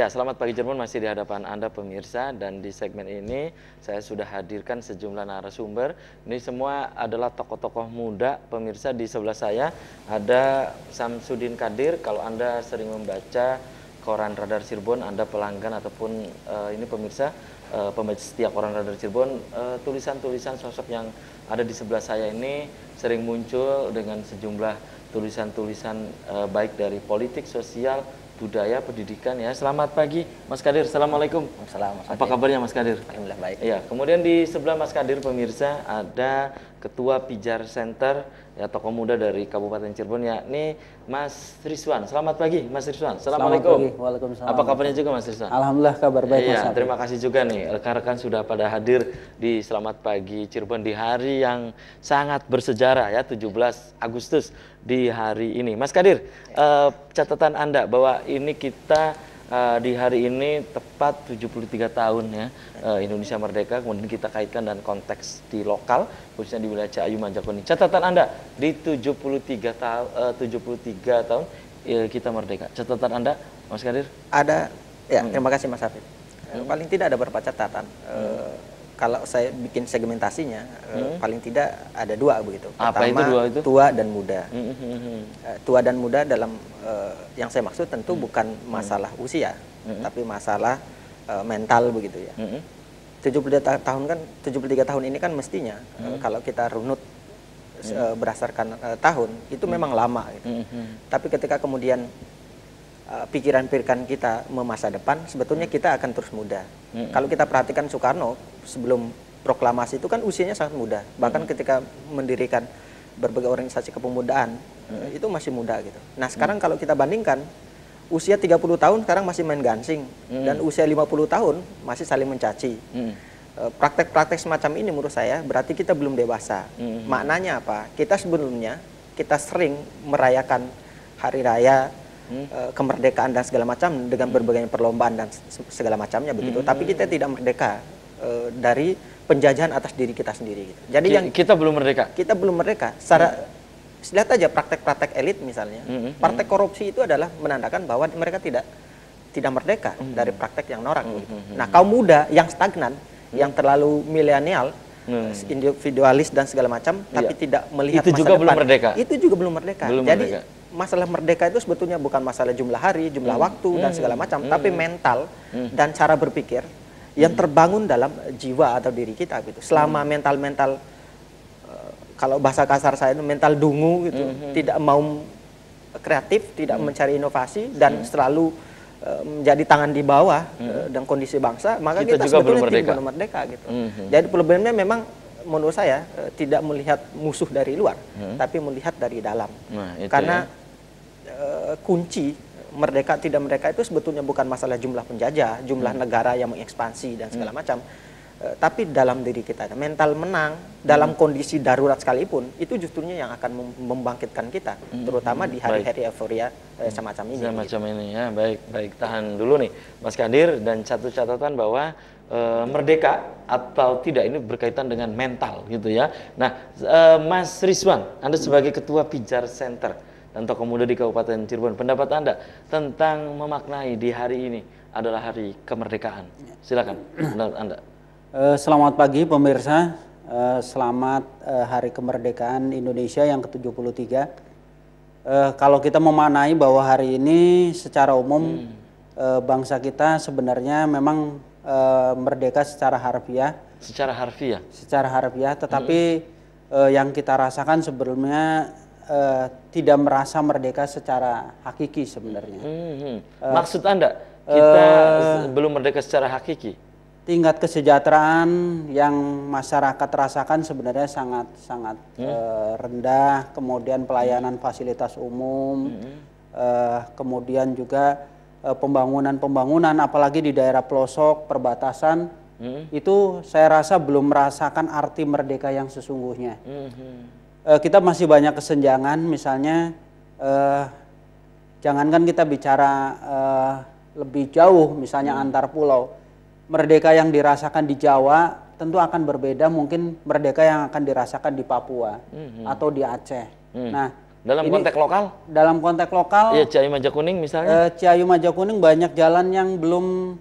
Ya, selamat pagi Cirebon, masih di hadapan Anda pemirsa, dan di segmen ini saya sudah hadirkan sejumlah narasumber. Ini semua adalah tokoh-tokoh muda pemirsa. Di sebelah saya ada Samsudin Kadir. Kalau Anda sering membaca koran Radar Cirebon, Anda pelanggan ataupun ini pemirsa pembaca setia koran Radar Cirebon, tulisan-tulisan sosok yang ada di sebelah saya ini sering muncul dengan sejumlah tulisan-tulisan baik dari politik, sosial, budaya, pendidikan ya. Selamat pagi Mas Kadir. Assalamualaikum. Assalamualaikum. Apa kabarnya Mas Kadir? Alhamdulillah baik. Ya, kemudian di sebelah Mas Kadir pemirsa ada Ketua Pijar Center ya, tokoh muda dari Kabupaten Cirebon, yakni Mas Rizwan. Selamat pagi Mas Rizwan. Assalamualaikum. Selamat pagi. Waalaikumsalam. Apa kabarnya juga Mas Rizwan? Alhamdulillah kabar baik Mas. Iya, terima kasih juga nih rekan-rekan sudah pada hadir di Selamat Pagi Cirebon di hari yang sangat bersejarah ya, 17 Agustus di hari ini. Mas Kadir, catatan Anda bahwa ini kita di hari ini tepat 73 tahun ya Indonesia merdeka, kemudian kita kaitkan dan konteks di lokal, khususnya di wilayah Ciayu Manjakuni. Catatan Anda di 73 tahun kita merdeka. Catatan Anda, Mas Kadir? Ada, ya terima kasih Mas Hafid. Paling tidak ada beberapa catatan. Kalau saya bikin segmentasinya, paling tidak ada dua begitu. Apa Pertama, itu dua itu? tua dan muda. Tua dan muda dalam yang saya maksud tentu bukan masalah usia, tapi masalah mental begitu ya. 73 tahun kan, 73 tahun ini kan mestinya kalau kita runut berdasarkan tahun itu memang lama gitu. Tapi ketika kemudian pikiran-pikiran kita memasa depan, sebetulnya kita akan terus muda. Kalau kita perhatikan Soekarno sebelum proklamasi itu kan usianya sangat muda. Bahkan ketika mendirikan berbagai organisasi kepemudaan itu masih muda gitu. Nah sekarang kalau kita bandingkan usia 30 tahun sekarang masih main gansing, dan usia 50 tahun masih saling mencaci. Praktek-praktek semacam ini menurut saya berarti kita belum dewasa. Maknanya apa? Kita sebelumnya kita sering merayakan hari raya kemerdekaan dan segala macam dengan berbagai perlombaan dan segala macamnya begitu. Tapi kita tidak merdeka dari penjajahan atas diri kita sendiri gitu. Jadi yang kita belum merdeka. Kita belum merdeka. Secara lihat aja praktek-praktek elit misalnya. Praktek korupsi itu adalah menandakan bahwa mereka tidak merdeka dari praktek yang norak gitu. Nah, kaum muda yang stagnan, yang terlalu milenial, individualis dan segala macam, tapi tidak melihat itu masa juga depan. belum merdeka. Itu juga belum merdeka. Belum Jadi merdeka. Masalah merdeka itu sebetulnya bukan masalah jumlah hari, jumlah waktu dan segala macam, tapi mental dan cara berpikir yang terbangun dalam jiwa atau diri kita gitu. Selama mental-mental kalau bahasa kasar saya itu mental dungu gitu, tidak mau kreatif, tidak mencari inovasi dan selalu menjadi tangan di bawah dan kondisi bangsa, maka kita sebetulnya belum merdeka gitu. Jadi problemnya memang menurut saya tidak melihat musuh dari luar, tapi melihat dari dalam. Karena kunci merdeka tidak merdeka itu sebetulnya bukan masalah jumlah penjajah, jumlah negara yang mengekspansi dan segala macam, tapi dalam diri kita. Mental menang dalam kondisi darurat sekalipun itu justrunya yang akan membangkitkan kita, terutama di hari-hari euforia semacam ini. Semacam ini ya, baik. Tahan dulu nih Mas Kadir, dan satu catatan bahwa merdeka atau tidak ini berkaitan dengan mental gitu ya. Nah, Mas Rizwan, Anda sebagai Ketua Pijar Center dan tokoh muda di Kabupaten Cirebon, pendapat Anda tentang memaknai di hari ini adalah hari kemerdekaan. Silakan pendapat Anda. Selamat pagi pemirsa, selamat hari kemerdekaan Indonesia yang ke-73. Kalau kita memaknai bahwa hari ini secara umum bangsa kita sebenarnya memang merdeka secara harfiah. Secara harfiah? Secara harfiah, tetapi yang kita rasakan sebelumnya tidak merasa merdeka secara hakiki sebenarnya. Maksud Anda, kita belum merdeka secara hakiki? Tingkat kesejahteraan yang masyarakat rasakan sebenarnya sangat rendah, kemudian pelayanan fasilitas umum, kemudian juga pembangunan apalagi di daerah pelosok, perbatasan, itu saya rasa belum merasakan arti merdeka yang sesungguhnya. Kita masih banyak kesenjangan, misalnya jangankan kita bicara lebih jauh, misalnya antar pulau. Merdeka yang dirasakan di Jawa tentu akan berbeda mungkin merdeka yang akan dirasakan di Papua atau di Aceh. Nah, Dalam konteks lokal? Dalam konteks lokal, Iya, Ciayu Majakuning misalnya. Ciayu Majakuning banyak jalan yang belum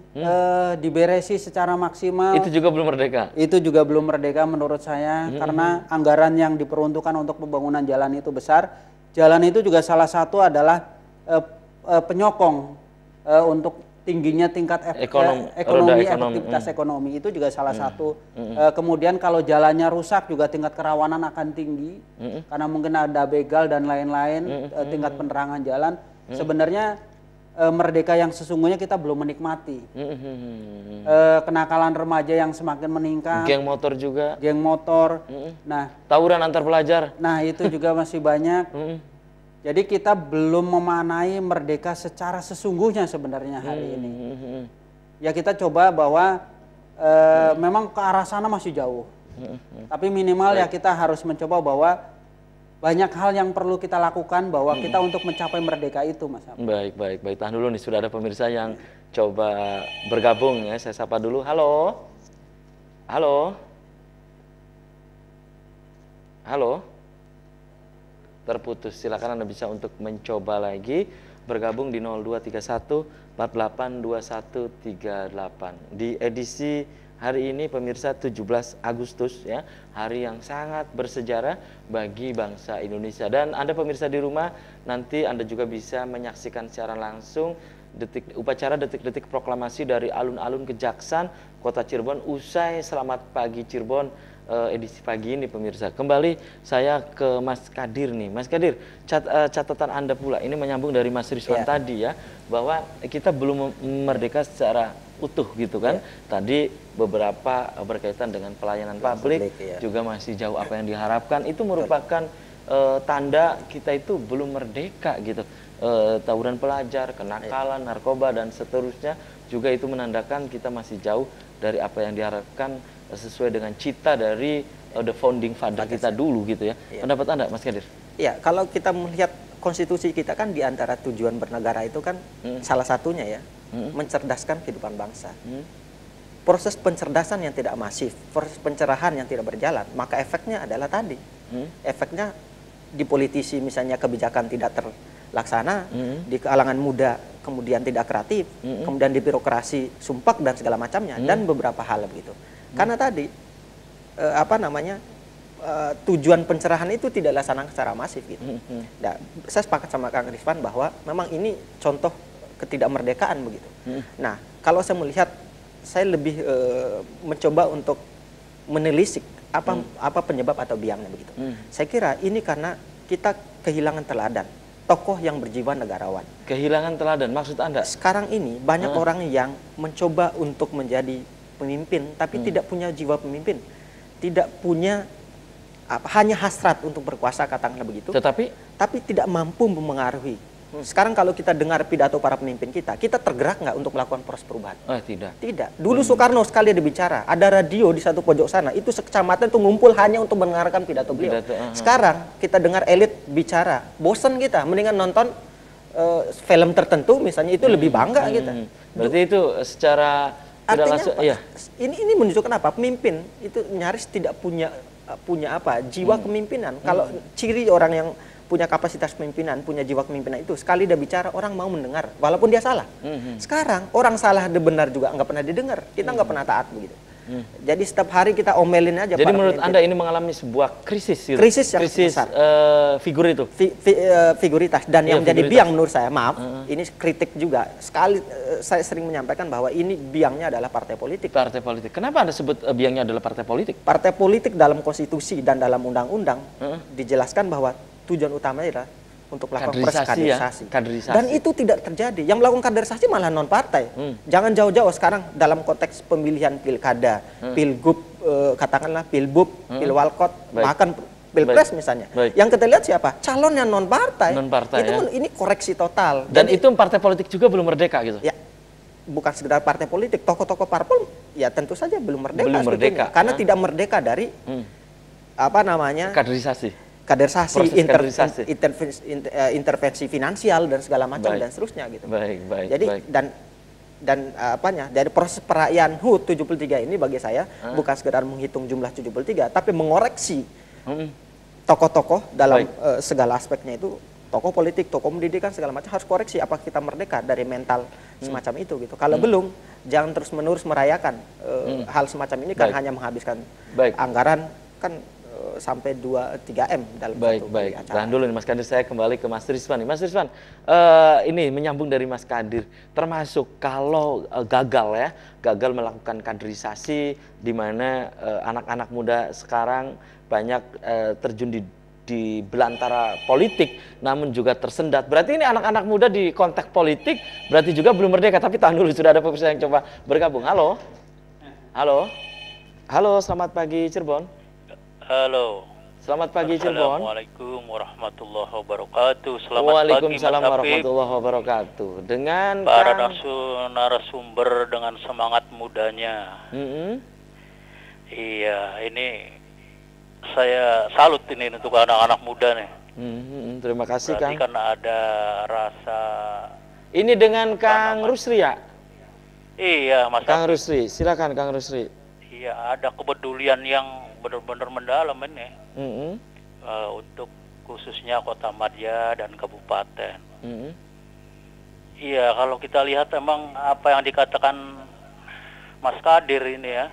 diberesi secara maksimal. Itu juga belum merdeka. Itu juga belum merdeka menurut saya, karena anggaran yang diperuntukkan untuk pembangunan jalan itu besar. Jalan itu juga salah satu adalah penyokong untuk tingginya tingkat ekonomi, efektivitas ekonomi, itu juga salah satu. Kemudian kalau jalannya rusak juga tingkat kerawanan akan tinggi, karena mungkin ada begal dan lain-lain, tingkat penerangan jalan. Sebenarnya merdeka yang sesungguhnya kita belum menikmati. Kenakalan remaja yang semakin meningkat. Geng motor juga. Geng motor. Nah, tawuran antar pelajar. Nah, itu juga masih banyak. Jadi kita belum memaknai merdeka secara sesungguhnya sebenarnya hari ini. Ya kita coba bahwa memang ke arah sana masih jauh. Tapi minimal ya kita harus mencoba bahwa banyak hal yang perlu kita lakukan bahwa kita untuk mencapai merdeka itu, Mas. Baik. Tahan dulu nih, sudah ada pemirsa yang coba bergabung ya. Saya sapa dulu. Halo. Terputus. Silakan Anda bisa untuk mencoba lagi bergabung di 0231 482138. Di edisi hari ini pemirsa 17 Agustus ya, hari yang sangat bersejarah bagi bangsa Indonesia. Dan Anda pemirsa di rumah, nanti Anda juga bisa menyaksikan secara langsung upacara detik-detik proklamasi dari alun-alun Kejaksan Kota Cirebon usai Selamat Pagi Cirebon edisi pagi ini pemirsa. Kembali saya ke Mas Kadir nih. Mas Kadir, catatan Anda pula ini menyambung dari Mas Rizwan tadi ya, bahwa kita belum merdeka secara utuh gitu kan. Tadi beberapa berkaitan dengan pelayanan publik juga masih jauh apa yang diharapkan. Itu merupakan tanda kita itu belum merdeka gitu. Tawuran pelajar, kenakalan, narkoba dan seterusnya juga itu menandakan kita masih jauh dari apa yang diharapkan sesuai dengan cita dari the founding father kita dulu gitu ya. Pendapat Anda, Mas Kadir? Ya, kalau kita melihat konstitusi kita kan di antara tujuan bernegara itu kan salah satunya ya, mencerdaskan kehidupan bangsa. Proses pencerdasan yang tidak masif, proses pencerahan yang tidak berjalan, maka efeknya adalah tadi. Efeknya di politisi misalnya kebijakan tidak terlaksana, di kalangan muda kemudian tidak kreatif, kemudian di birokrasi sumpah dan segala macamnya, dan beberapa hal begitu. Karena tadi tujuan pencerahan itu tidak dilaksanakan secara masif gitu. Nah, saya sepakat sama Kang Rizwan bahwa memang ini contoh ketidakmerdekaan begitu. Nah, kalau saya melihat, saya lebih mencoba untuk menelisik apa penyebab atau biangnya begitu. Saya kira ini karena kita kehilangan teladan tokoh yang berjiwa negarawan. Kehilangan teladan, maksud Anda? Sekarang ini banyak orang yang mencoba untuk menjadi pemimpin, tapi tidak punya jiwa pemimpin, tidak punya hanya hasrat untuk berkuasa, katakanlah begitu. Tapi tidak mampu memengaruhi. Sekarang kalau kita dengar pidato para pemimpin kita tergerak nggak untuk melakukan proses perubahan? Tidak. Dulu Soekarno sekali ada bicara, ada radio di satu pojok sana, itu sekecamatan itu ngumpul hanya untuk mendengarkan pidato beliau. Sekarang kita dengar elit bicara, bosan kita, mendingan nonton film tertentu misalnya, itu lebih bangga kita. Berarti itu secara artinya ini menunjukkan apa? Pemimpin itu nyaris tidak punya jiwa kepemimpinan. Kalau ciri orang yang punya kapasitas pemimpinan, punya jiwa kepemimpinan itu, sekali dia bicara orang mau mendengar walaupun dia salah. Sekarang orang salah dan benar juga nggak pernah didengar, kita nggak pernah taat begitu. Jadi setiap hari kita omelin aja. Jadi menurut Anda ini mengalami sebuah krisis gitu? Krisis yang besar. Figur itu? Figuritas. Dan yang menjadi biang menurut saya, maaf, ini kritik juga. Sekali saya sering menyampaikan bahwa ini biangnya adalah partai politik. Partai politik. Kenapa Anda sebut biangnya adalah partai politik? Partai politik dalam konstitusi dan dalam undang-undang dijelaskan bahwa tujuan utamanya adalah untuk melakukan proses kaderisasi. Dan itu tidak terjadi. Yang melakukan kaderisasi malah non partai. Jangan jauh-jauh sekarang dalam konteks pemilihan pilkada, pilgub, katakanlah pilbub, pilwalkot, bahkan pilpres misalnya. Yang kita lihat siapa? Calon yang non partai. Ini koreksi total. Dan itu partai politik juga belum merdeka gitu. Ya, bukan sekedar partai politik, tokoh-tokoh parpol ya tentu saja belum merdeka. Karena tidak merdeka dari kaderisasi, intervensi finansial dan segala macam dan seterusnya gitu. Jadi dari proses perayaan HUT 73 ini bagi saya bukan sekedar menghitung jumlah 73 tapi mengoreksi tokoh-tokoh dalam segala aspeknya itu, tokoh politik, tokoh pendidikan segala macam harus koreksi apa kita merdeka dari mental semacam itu gitu. Kalau belum, jangan terus-menerus merayakan hal semacam ini kan hanya menghabiskan anggaran kan sampai 2-3 M dalam satu Baik. acara. Tahan dulu nih Mas Kadir, saya kembali ke Mas Rizwan nih. Mas Rizwan, ini menyambung dari Mas Kadir, termasuk kalau gagal melakukan kaderisasi di mana anak-anak muda sekarang banyak terjun di belantara politik, namun juga tersendat. Berarti ini anak-anak muda di konteks politik berarti juga belum merdeka. Tapi tahan dulu, sudah ada pemirsa yang coba bergabung. Halo, selamat pagi Cirebon. Halo. Selamat pagi Cirebon. Assalamualaikum warahmatullahi wabarakatuh. Selamat Waalaikumsalam pagi Mas warahmatullahi wabarakatuh. Dengan para narasumber dengan semangat mudanya. Iya, ini saya salut ini untuk anak-anak muda nih. Terima kasih Berarti Kang. karena ada rasa. Ini dengan Kang Rusri ya? Iya, Mas. Kang Rusri, silakan Kang Rusri. Iya, ada kepedulian yang benar-benar mendalam ini untuk khususnya Kota Madya dan Kabupaten. Iya, kalau kita lihat emang apa yang dikatakan Mas Kadir ini ya,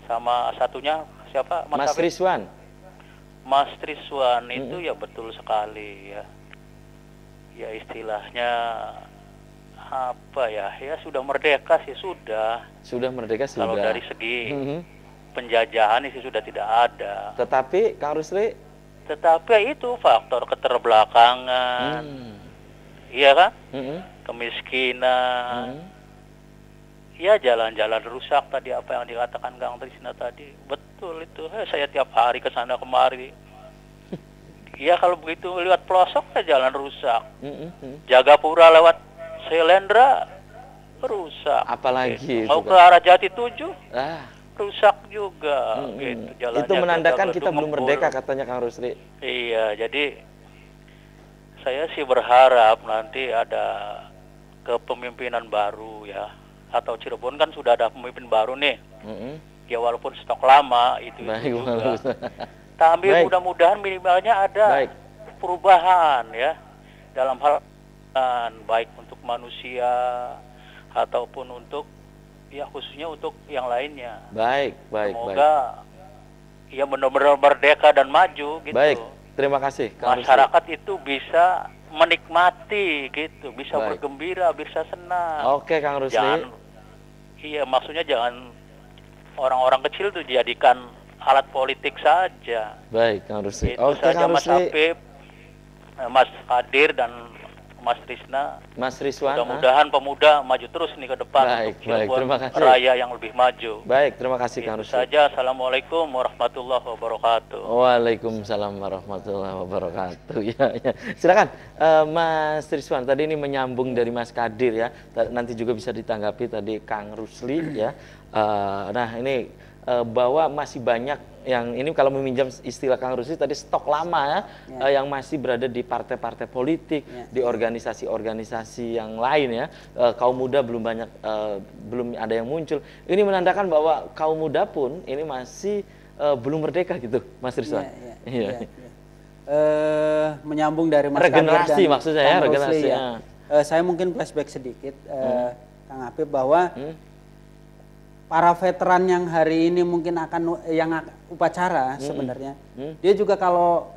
sama satunya siapa? Mas Rizwan. Mas Rizwan itu ya betul sekali ya. Ya istilahnya apa ya? Ya sudah merdeka sih sudah. Sudah merdeka sudah. Kalau dari segi penjajahan sih sudah tidak ada. Tetapi Kang Rusli, tetapi itu faktor keterbelakangan. Iya kan? Kemiskinan. Ya jalan-jalan rusak tadi apa yang dikatakan Kang Trisna tadi. Betul itu. Saya tiap hari ke sana kemari. Ya kalau begitu lewat pelosok ya jalan rusak. Jagapura lewat Selendra rusak. apalagi Mau ke arah Jati 7 rusak juga. Gitu, itu menandakan kita belum merdeka katanya Kang Rusli. Iya, jadi saya sih berharap nanti ada kepemimpinan baru ya. Atau Cirebon kan sudah ada pemimpin baru nih. Ya walaupun stok lama itu juga. Tapi mudah-mudahan minimalnya ada perubahan ya dalam hal baik untuk manusia ataupun untuk ya khususnya untuk yang lainnya. Semoga ya benar-benar merdeka dan maju gitu. Baik, terima kasih Kang Masyarakat itu bisa menikmati gitu, bisa bergembira, bisa senang. Oke Kang Rusli. Iya, maksudnya jangan orang-orang kecil itu dijadikan alat politik saja. Baik Kang Rusli. Itu saja Mas Habib, Mas Kadir dan Mas Trisna, Mas Rizwan. mudah-mudahan pemuda maju terus nih ke depan. Baik, terima kasih. Raya yang lebih maju. Baik, terima kasih Kang Rusli. Saja, Assalamualaikum warahmatullahi wabarakatuh. Waalaikumsalam warahmatullahi wabarakatuh. Ya. Silakan Mas Rizwan. Tadi ini menyambung dari Mas Kadir ya. Nanti juga bisa ditanggapi tadi Kang Rusli ya. Nah ini bahwa masih banyak yang ini kalau meminjam istilah Kang Rusli tadi stok lama yang masih berada di partai-partai politik, di organisasi-organisasi yang lain ya. Kaum muda belum banyak, belum ada yang muncul. Ini menandakan bahwa kaum muda pun ini masih belum merdeka gitu, Mas Rizwan. Menyambung dari Mas regenerasi Kadir dan maksudnya ya, regenerasi. Saya mungkin flashback sedikit, Kang Habib, bahwa para veteran yang hari ini mungkin akan upacara sebenarnya, dia juga kalau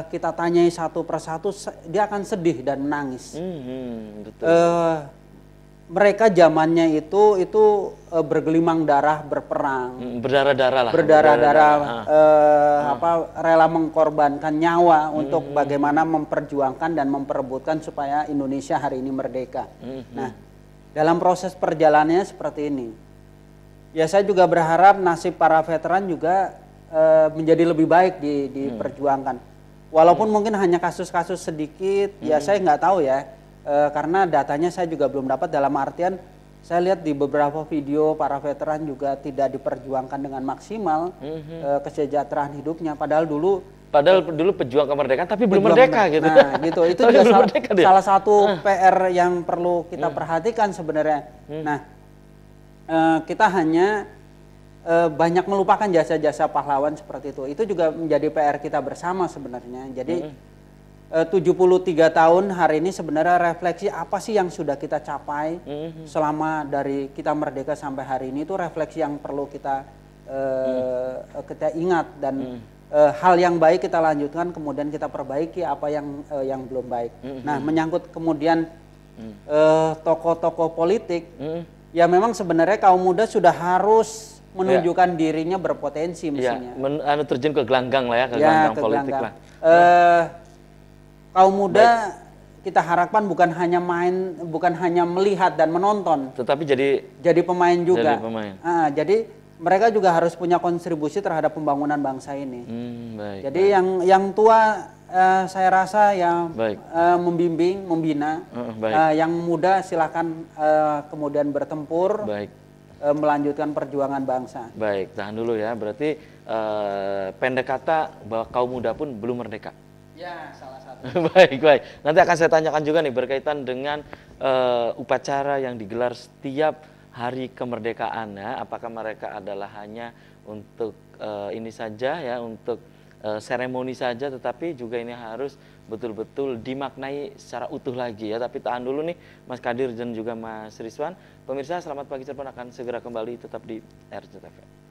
kita tanyai satu persatu, dia akan sedih dan menangis. Betul. Mereka zamannya itu bergelimang darah, berperang, berdarah-darah lah, berdarah-darah, rela mengkorbankan nyawa untuk bagaimana memperjuangkan dan memperebutkan supaya Indonesia hari ini merdeka. Nah, dalam proses perjalanannya seperti ini. Ya saya juga berharap nasib para veteran juga menjadi lebih baik diperjuangkan. Walaupun mungkin hanya kasus-kasus sedikit, ya saya nggak tahu ya, karena datanya saya juga belum dapat. Dalam artian saya lihat di beberapa video para veteran juga tidak diperjuangkan dengan maksimal kesejahteraan hidupnya. Padahal dulu pejuang kemerdekaan tapi belum merdeka gitu. Nah, gitu. Itu juga salah satu PR yang perlu kita perhatikan sebenarnya. Nah, kita hanya banyak melupakan jasa-jasa pahlawan seperti itu. Itu juga menjadi PR kita bersama sebenarnya. Jadi 73 tahun hari ini sebenarnya refleksi apa sih yang sudah kita capai selama dari kita merdeka sampai hari ini, itu refleksi yang perlu kita ingat, dan hal yang baik kita lanjutkan, kemudian kita perbaiki apa yang belum baik. Nah, menyangkut kemudian tokoh-tokoh politik, ya memang sebenarnya kaum muda sudah harus menunjukkan dirinya berpotensi mestinya. Terjun ke gelanggang lah ya, ke gelanggang politik lah. Kaum muda kita harapkan bukan hanya melihat dan menonton, tetapi jadi pemain juga. Jadi mereka juga harus punya kontribusi terhadap pembangunan bangsa ini. Baik, jadi yang tua saya rasa yang membimbing, membina. Yang muda silakan kemudian bertempur, melanjutkan perjuangan bangsa. Baik, tahan dulu ya. Berarti pendek kata bahwa kaum muda pun belum merdeka. Ya, salah satu. Baik. Nanti akan saya tanyakan juga nih berkaitan dengan upacara yang digelar setiap hari kemerdekaan ya. Apakah mereka adalah hanya untuk ini saja ya, untuk seremoni saja, tetapi juga ini harus betul-betul dimaknai secara utuh lagi ya. Tapi tahan dulu nih Mas Kadir dan juga Mas Rizwan. Pemirsa, Selamat Pagi Cirebon akan segera kembali tetap di RCTV.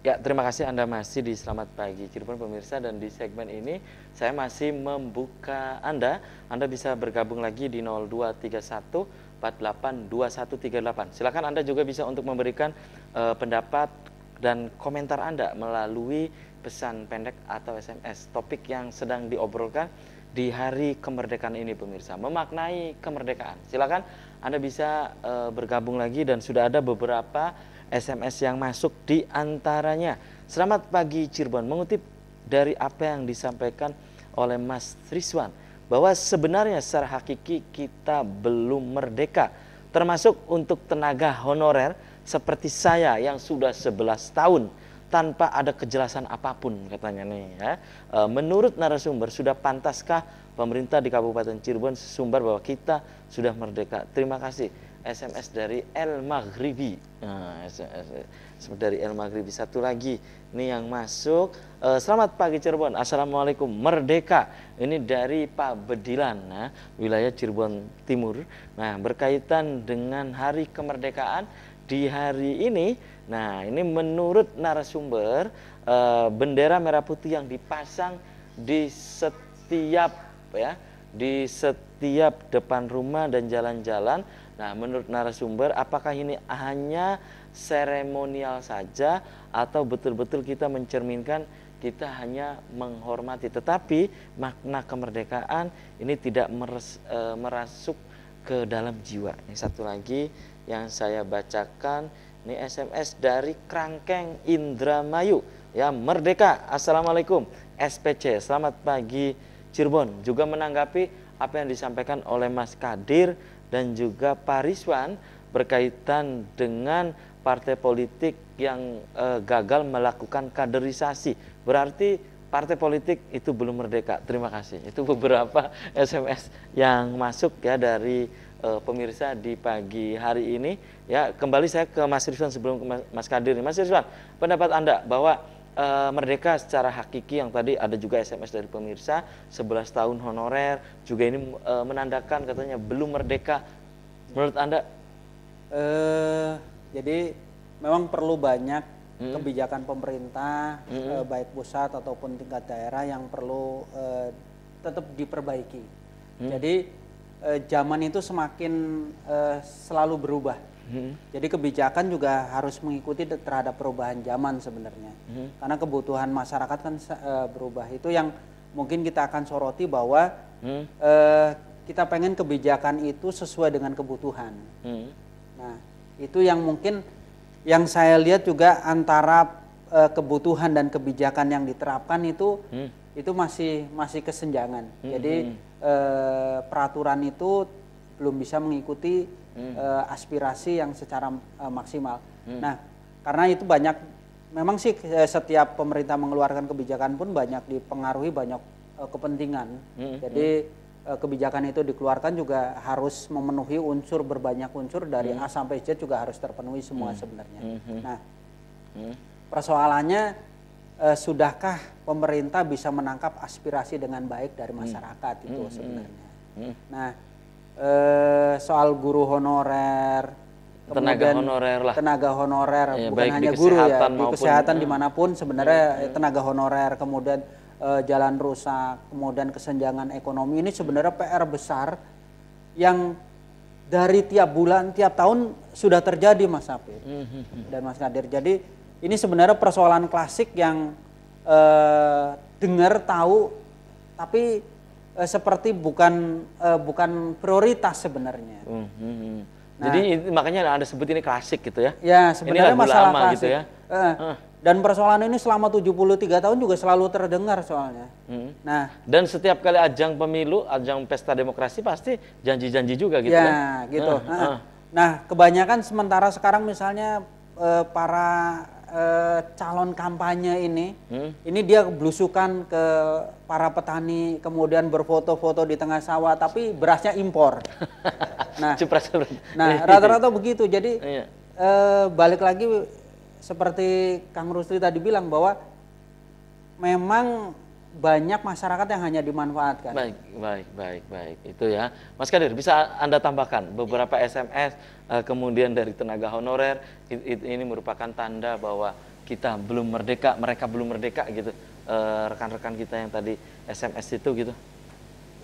Ya, terima kasih Anda masih di Selamat Pagi Cirebon pemirsa, dan di segmen ini saya masih membuka Anda bisa bergabung lagi di 0231 482138. Silakan Anda juga bisa untuk memberikan pendapat dan komentar Anda melalui pesan pendek atau SMS. Topik yang sedang diobrolkan di hari kemerdekaan ini pemirsa, memaknai kemerdekaan. Silakan Anda bisa bergabung lagi, dan sudah ada beberapa SMS yang masuk, di antaranya Selamat Pagi Cirebon mengutip dari apa yang disampaikan oleh Mas Rizwan, bahwa sebenarnya secara hakiki kita belum merdeka, termasuk untuk tenaga honorer seperti saya yang sudah 11 tahun tanpa ada kejelasan apapun, katanya nih ya. Menurut narasumber, sudah pantaskah pemerintah di Kabupaten Cirebon sumber bahwa kita sudah merdeka? Terima kasih. SMS dari El Maghribi. SMS dari El Maghribi. Satu lagi ini yang masuk. Selamat pagi Cirebon. Assalamualaikum. Merdeka. Ini dari Pak Bedilan, wilayah Cirebon Timur. Nah, berkaitan dengan hari kemerdekaan di hari ini. Nah, ini menurut narasumber, bendera merah putih yang dipasang di setiap depan rumah dan jalan-jalan. Nah, menurut narasumber, apakah ini hanya seremonial saja atau betul-betul kita mencerminkan kita hanya menghormati, tetapi makna kemerdekaan ini tidak merasuk ke dalam jiwa. Ini satu lagi yang saya bacakan, ini SMS dari Krangkeng Indramayu. Ya, merdeka. Assalamualaikum. SPC. Selamat pagi Cirebon. Juga menanggapi apa yang disampaikan oleh Mas Kadir dan juga Pak Rizwan berkaitan dengan partai politik yang gagal melakukan kaderisasi. Berarti partai politik itu belum merdeka. Terima kasih. Itu beberapa SMS yang masuk ya dari pemirsa di pagi hari ini. Ya, kembali saya ke Mas Rizwan sebelum ke Mas Kadir. Mas Rizwan, pendapat Anda bahwa merdeka secara hakiki, yang tadi ada juga SMS dari pemirsa 11 tahun honorer juga ini menandakan katanya belum merdeka. Menurut Anda? Jadi memang perlu banyak kebijakan pemerintah, baik pusat ataupun tingkat daerah, yang perlu tetap diperbaiki. Jadi zaman itu semakin selalu berubah. Jadi kebijakan juga harus mengikuti terhadap perubahan zaman sebenarnya. Karena kebutuhan masyarakat kan berubah. Itu yang mungkin kita akan soroti, bahwa kita pengen kebijakan itu sesuai dengan kebutuhan. Nah, itu yang mungkin yang saya lihat juga antara kebutuhan dan kebijakan yang diterapkan itu masih kesenjangan. Jadi peraturan itu belum bisa mengikuti aspirasi yang secara maksimal. Nah, karena itu banyak memang sih setiap pemerintah mengeluarkan kebijakan pun banyak dipengaruhi banyak kepentingan. Jadi kebijakan itu dikeluarkan juga harus memenuhi berbanyak unsur dari A sampai Z juga harus terpenuhi semua sebenarnya. Nah, persoalannya sudahkah pemerintah bisa menangkap aspirasi dengan baik dari masyarakat itu sebenarnya. Nah, soal guru honorer, tenaga honorer ya, bukan hanya guru ya, di kesehatan dimanapun sebenarnya tenaga honorer, kemudian jalan rusak, kemudian kesenjangan ekonomi, ini sebenarnya PR besar yang dari tiap bulan, tiap tahun sudah terjadi Mas Hafid dan Mas Kadir. Jadi ini sebenarnya persoalan klasik yang dengar tahu tapi seperti bukan prioritas sebenarnya. Nah, jadi makanya Anda sebut ini klasik gitu ya? Ya, sebenarnya ini masalah lama klasik. Gitu ya? Dan persoalan ini selama 73 tahun juga selalu terdengar soalnya. Nah, dan setiap kali ajang pemilu, ajang pesta demokrasi pasti janji-janji juga gitu kan? Ya, gitu. Nah, kebanyakan sementara sekarang misalnya para calon kampanye ini dia belusukan ke para petani, kemudian berfoto-foto di tengah sawah, tapi berasnya impor. Nah, rata-rata begitu. Jadi balik lagi seperti Kang Rusli tadi bilang bahwa memang banyak masyarakat yang hanya dimanfaatkan. Baik. Itu ya. Mas Kadir, bisa Anda tambahkan beberapa SMS kemudian dari tenaga honorer, ini merupakan tanda bahwa kita belum merdeka, mereka belum merdeka gitu. Rekan-rekan kita yang tadi SMS itu gitu.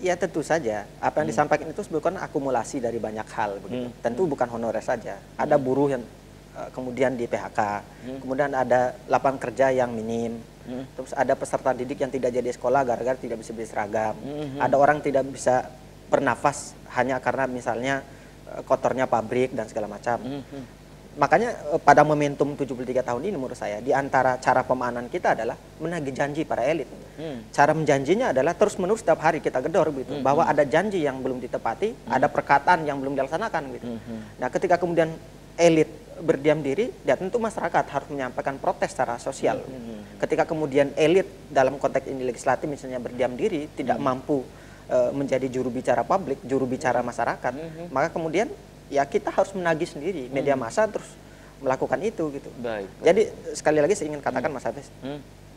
Ya tentu saja, apa yang disampaikan itu sebetulnya akumulasi dari banyak hal begitu. Tentu bukan honorer saja, ada buruh yang kemudian di PHK, kemudian ada lapangan kerja yang minim, terus ada peserta didik yang tidak jadi sekolah gara-gara tidak bisa beli seragam, ada orang tidak bisa bernafas hanya karena misalnya kotornya pabrik dan segala macam. Makanya pada momentum 73 tahun ini menurut saya, di antara cara pemahaman kita adalah menagih janji para elit. Cara menjanjinya adalah terus-menerus setiap hari kita gedor gitu, bahwa ada janji yang belum ditepati, ada perkataan yang belum dilaksanakan gitu. Nah, ketika kemudian elit berdiam diri, ya tentu masyarakat harus menyampaikan protes secara sosial. Ketika kemudian elit dalam konteks ini legislatif misalnya berdiam diri, tidak mampu menjadi juru bicara publik, juru bicara masyarakat, maka kemudian ya kita harus menagih sendiri, media massa terus melakukan itu gitu. Jadi sekali lagi saya ingin katakan Mas Hafiz,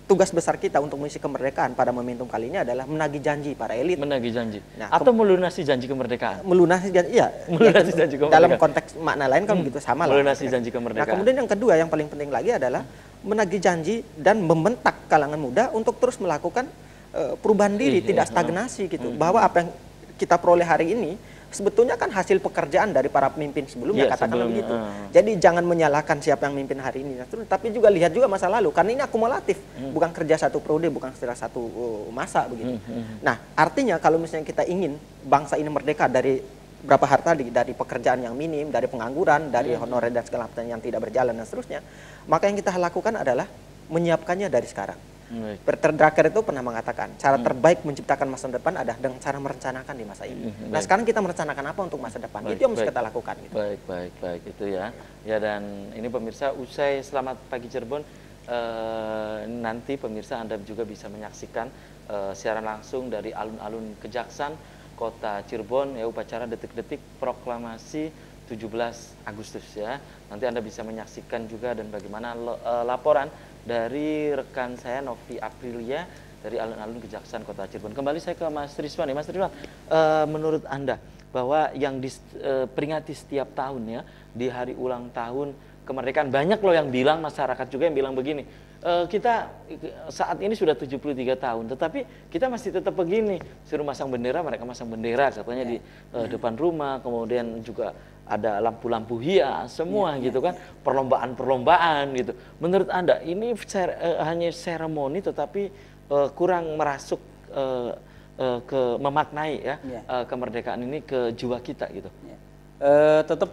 tugas besar kita untuk mengisi kemerdekaan pada momentum kali ini adalah menagih janji para elit. Menagih janji. Nah, atau melunasi janji kemerdekaan. Melunasi janji, iya. Melunasi janji kemerdekaan. Dalam konteks makna lain kan begitu sama lah. Melunasi janji kemerdekaan. Nah, kemudian yang kedua yang paling penting lagi adalah menagih janji dan membentak kalangan muda untuk terus melakukan perubahan diri, tidak stagnasi gitu. Bahwa apa yang kita peroleh hari ini sebetulnya kan hasil pekerjaan dari para pemimpin sebelumnya, katakanlah begitu. Jadi jangan menyalahkan siapa yang memimpin hari ini, tapi juga lihat juga masa lalu, karena ini akumulatif, bukan kerja satu periode, bukan setelah satu masa begitu. Nah, artinya kalau misalnya kita ingin bangsa ini merdeka dari berapa hal tadi, dari pekerjaan yang minim, dari pengangguran, dari honorer dan segala macam yang tidak berjalan dan seterusnya, maka yang kita lakukan adalah menyiapkannya dari sekarang. Peter Drucker itu pernah mengatakan cara terbaik menciptakan masa depan adalah dengan cara merencanakan di masa ini. Nah, sekarang kita merencanakan apa untuk masa depan? Itu yang mesti kita lakukan gitu. Baik itu ya. Ya, dan ini pemirsa, usai Selamat Pagi Cirebon, nanti pemirsa Anda juga bisa menyaksikan siaran langsung dari alun-alun Kejaksan Kota Cirebon ya, upacara detik-detik proklamasi 17 Agustus ya. Nanti Anda bisa menyaksikan juga dan bagaimana laporan dari rekan saya Novi Aprilia dari alun-alun Kejaksan Kota Cirebon. Kembali saya ke Mas Rizwan. Mas Rizwan, menurut Anda bahwa yang diperingati setiap tahun ya di hari ulang tahun kemerdekaan, banyak loh yang bilang, masyarakat juga yang bilang begini, kita saat ini sudah 73 tahun tetapi kita masih tetap begini, suruh masang bendera, mereka masang bendera katanya di depan rumah, kemudian juga ada lampu-lampu hias semua gitu kan, perlombaan-perlombaan gitu. Menurut Anda ini hanya seremoni tetapi kurang merasuk ke memaknai ya kemerdekaan ini ke jiwa kita gitu. Tetap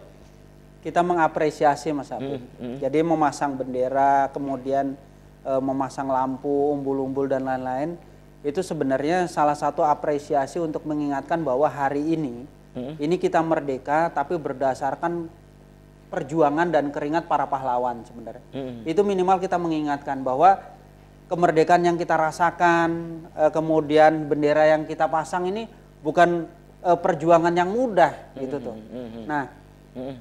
kita mengapresiasi Mas Hafid. Jadi memasang bendera, kemudian memasang lampu, umbul-umbul dan lain-lain, itu sebenarnya salah satu apresiasi untuk mengingatkan bahwa hari ini kita merdeka, tapi berdasarkan perjuangan dan keringat para pahlawan sebenarnya. Itu minimal kita mengingatkan bahwa kemerdekaan yang kita rasakan, kemudian bendera yang kita pasang ini bukan perjuangan yang mudah gitu tuh. Nah,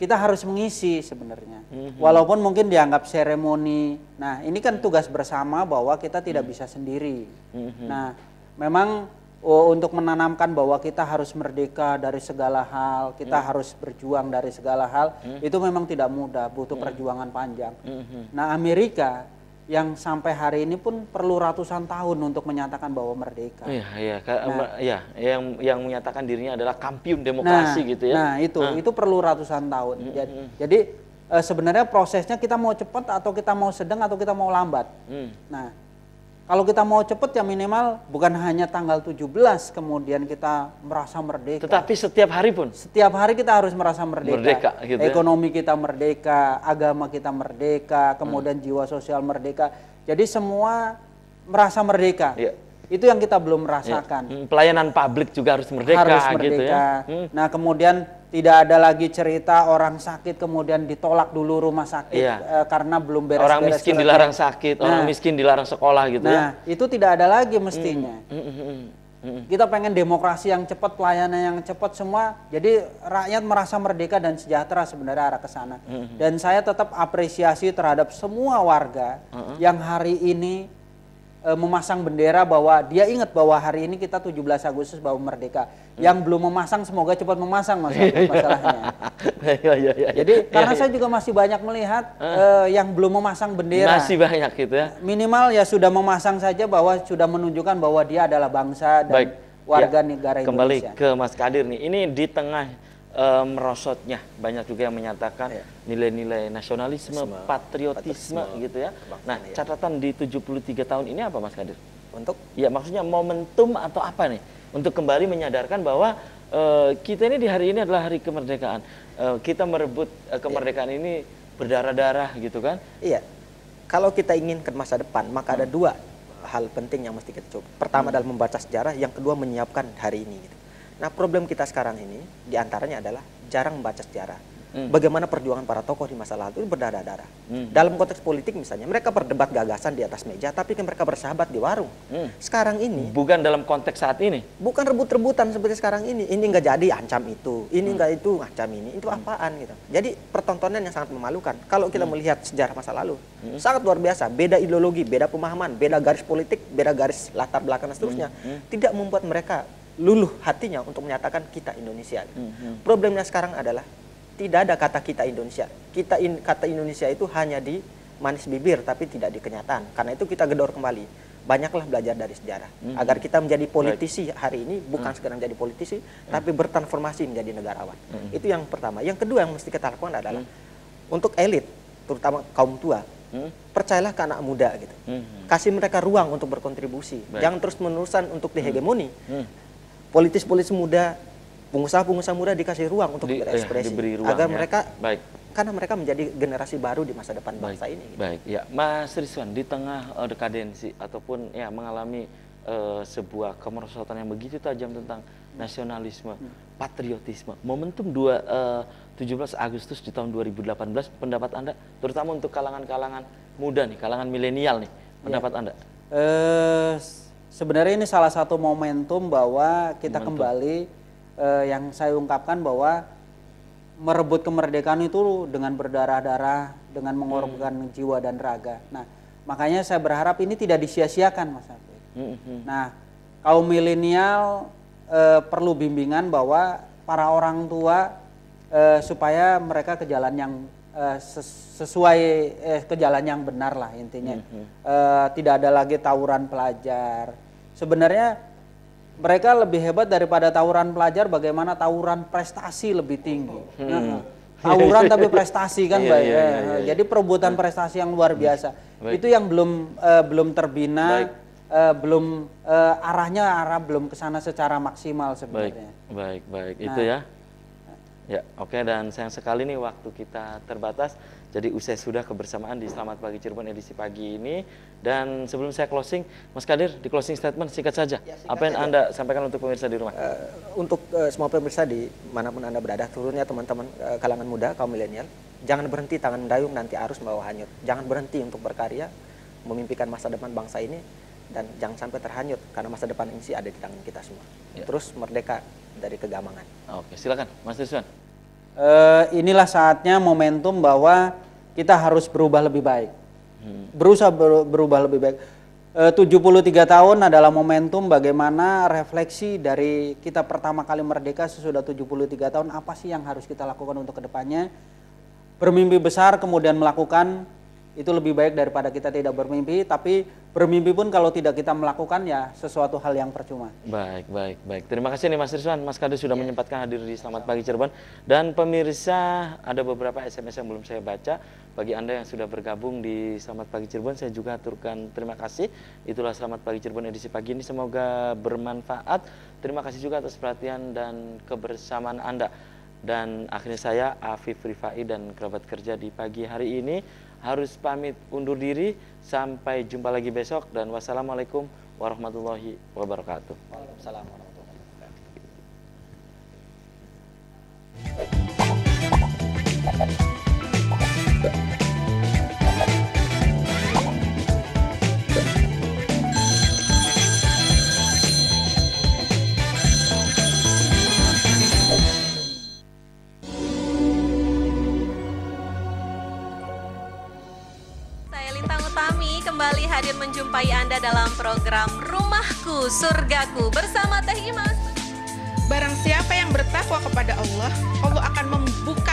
kita harus mengisi sebenarnya. Walaupun mungkin dianggap seremoni. Nah, ini kan tugas bersama bahwa kita tidak bisa sendiri. Nah, memang untuk menanamkan bahwa kita harus merdeka dari segala hal, kita harus berjuang dari segala hal, itu memang tidak mudah, butuh perjuangan panjang. Nah, Amerika yang sampai hari ini pun perlu ratusan tahun untuk menyatakan bahwa merdeka. Yang menyatakan dirinya adalah kampiun demokrasi gitu ya. Nah, itu perlu ratusan tahun. Jadi sebenarnya prosesnya kita mau cepat atau kita mau sedang atau kita mau lambat. Nah, kalau kita mau cepat ya minimal bukan hanya tanggal 17 kemudian kita merasa merdeka. Tetapi setiap hari pun? Setiap hari kita harus merasa merdeka. Gitu Ekonomi kita merdeka, agama kita merdeka, kemudian jiwa sosial merdeka. Jadi semua merasa merdeka. Itu yang kita belum merasakan. Pelayanan publik juga harus merdeka. Gitu ya. Nah, kemudian tidak ada lagi cerita orang sakit kemudian ditolak dulu rumah sakit karena belum beres-beres. Orang miskin dilarang sakit, orang miskin dilarang sekolah gitu ya. Nah, itu tidak ada lagi mestinya. Kita pengen demokrasi yang cepat, pelayanan yang cepat semua. Jadi rakyat merasa merdeka dan sejahtera sebenarnya arah ke sana. Dan saya tetap apresiasi terhadap semua warga yang hari ini memasang bendera bahwa dia ingat bahwa hari ini kita 17 Agustus bahwa merdeka. Yang belum memasang semoga cepat memasang masalahnya. Jadi karena saya juga masih banyak melihat yang belum memasang bendera. Masih banyak gitu ya. Minimal ya sudah memasang saja bahwa sudah menunjukkan bahwa dia adalah bangsa dan warga negara Indonesia. Kembali ke Mas Kadir nih. Ini di tengah merosotnya banyak juga yang menyatakan nilai-nilai nasionalisme, patriotisme gitu ya. Nah, catatan di 73 tahun ini apa Mas Kadir? Untuk? Ya maksudnya momentum atau apa nih? Untuk kembali menyadarkan bahwa kita ini di hari ini adalah hari kemerdekaan. Kita merebut kemerdekaan ini berdarah-darah gitu kan? Iya. Kalau kita ingin ke masa depan, maka ada dua hal penting yang mesti kita coba. Pertama adalah membaca sejarah, yang kedua menyiapkan hari ini gitu. Nah, problem kita sekarang ini diantaranya adalah jarang membaca sejarah. Bagaimana perjuangan para tokoh di masa lalu itu berdarah-darah. Dalam konteks politik misalnya, mereka berdebat gagasan di atas meja, tapi kan mereka bersahabat di warung. Sekarang ini bukan dalam konteks saat ini. Bukan rebut-rebutan seperti sekarang ini. Ini nggak jadi ancam itu, ini nggak itu ancam ini. Itu apaan gitu. Jadi pertontonan yang sangat memalukan. Kalau kita melihat sejarah masa lalu, sangat luar biasa. Beda ideologi, beda pemahaman, beda garis politik, beda garis latar belakang dan seterusnya. Tidak membuat mereka luluh hatinya untuk menyatakan kita Indonesia. Problemnya sekarang adalah tidak ada kata kita Indonesia. Kata Indonesia itu hanya di manis bibir tapi tidak di kenyataan. Karena itu kita gedor kembali. Banyaklah belajar dari sejarah agar kita menjadi politisi hari ini, bukan sekedar menjadi politisi tapi bertransformasi menjadi negarawan. Itu yang pertama. Yang kedua yang mesti kita lakukan adalah untuk elit, terutama kaum tua, percayalah ke anak muda gitu. Kasih mereka ruang untuk berkontribusi. Jangan terus-menerusan untuk dihegemoni. Politis-politis muda, pengusaha-pengusaha muda dikasih ruang untuk berekspresi, diberi ruang, agar mereka, karena mereka menjadi generasi baru di masa depan bangsa ini. Gitu. Baik, ya, Mas Rizwan, di tengah dekadensi ataupun ya mengalami sebuah kemerosotan yang begitu tajam tentang nasionalisme, patriotisme, momentum 17 Agustus di tahun 2018, pendapat Anda, terutama untuk kalangan-kalangan muda nih, kalangan milenial nih, pendapat Anda? Sebenarnya ini salah satu momentum bahwa kita kembali yang saya ungkapkan bahwa merebut kemerdekaan itu dengan berdarah-darah, dengan mengorbankan jiwa dan raga. Nah, makanya saya berharap ini tidak disia-siakan, Mas Hafid. Nah, kaum milenial perlu bimbingan bahwa para orang tua supaya mereka ke jalan yang sesuai ke jalan yang benar lah intinya. Tidak ada lagi tawuran pelajar. Sebenarnya mereka lebih hebat daripada tawuran pelajar, bagaimana tawuran prestasi lebih tinggi. Tawuran tapi prestasi kan, jadi perebutan prestasi yang luar biasa. Itu yang belum terbina, belum arah belum ke sana secara maksimal sebenarnya. Baik, itu ya. Ya, oke, dan sayang sekali nih waktu kita terbatas. Jadi usai sudah kebersamaan di Selamat Pagi Cirebon edisi pagi ini. Dan sebelum saya closing, Mas Kadir, di closing statement singkat saja. Ya, apa yang Anda sampaikan untuk pemirsa di rumah? Untuk semua pemirsa di manapun Anda berada, turunnya teman-teman kalangan muda, kaum milenial, Jangan berhenti tangan dayung nanti arus membawa hanyut. Jangan berhenti untuk berkarya, memimpikan masa depan bangsa ini, dan jangan sampai terhanyut karena masa depan ini ada di tangan kita semua. Ya. Terus merdeka dari kegamangan. Oke, silakan Mas Rizwan. Inilah saatnya momentum bahwa kita harus berubah lebih baik. Berusaha berubah lebih baik. 73 tahun adalah momentum bagaimana refleksi dari kita pertama kali merdeka sesudah 73 tahun, apa sih yang harus kita lakukan untuk kedepannya. Bermimpi besar kemudian melakukan, itu lebih baik daripada kita tidak bermimpi, tapi bermimpi pun kalau tidak kita melakukan ya sesuatu hal yang percuma. Baik. Terima kasih nih Mas Rizwan, Mas Kades sudah menyempatkan hadir di Selamat Pagi Cirebon. Dan pemirsa, ada beberapa SMS yang belum saya baca. Bagi Anda yang sudah bergabung di Selamat Pagi Cirebon, saya juga aturkan terima kasih. Itulah Selamat Pagi Cirebon edisi pagi ini, semoga bermanfaat. Terima kasih juga atas perhatian dan kebersamaan Anda. Dan akhirnya saya, Afif Rifai dan kerabat kerja di pagi hari ini harus pamit undur diri. Sampai jumpa lagi besok dan wassalamualaikum warahmatullahi wabarakatuh. Waalaikumsalam warahmatullahi wabarakatuh. Kembali hadir menjumpai Anda dalam program Rumahku Surgaku bersama Teh Imas. Barang siapa yang bertakwa kepada Allah, Allah akan membuka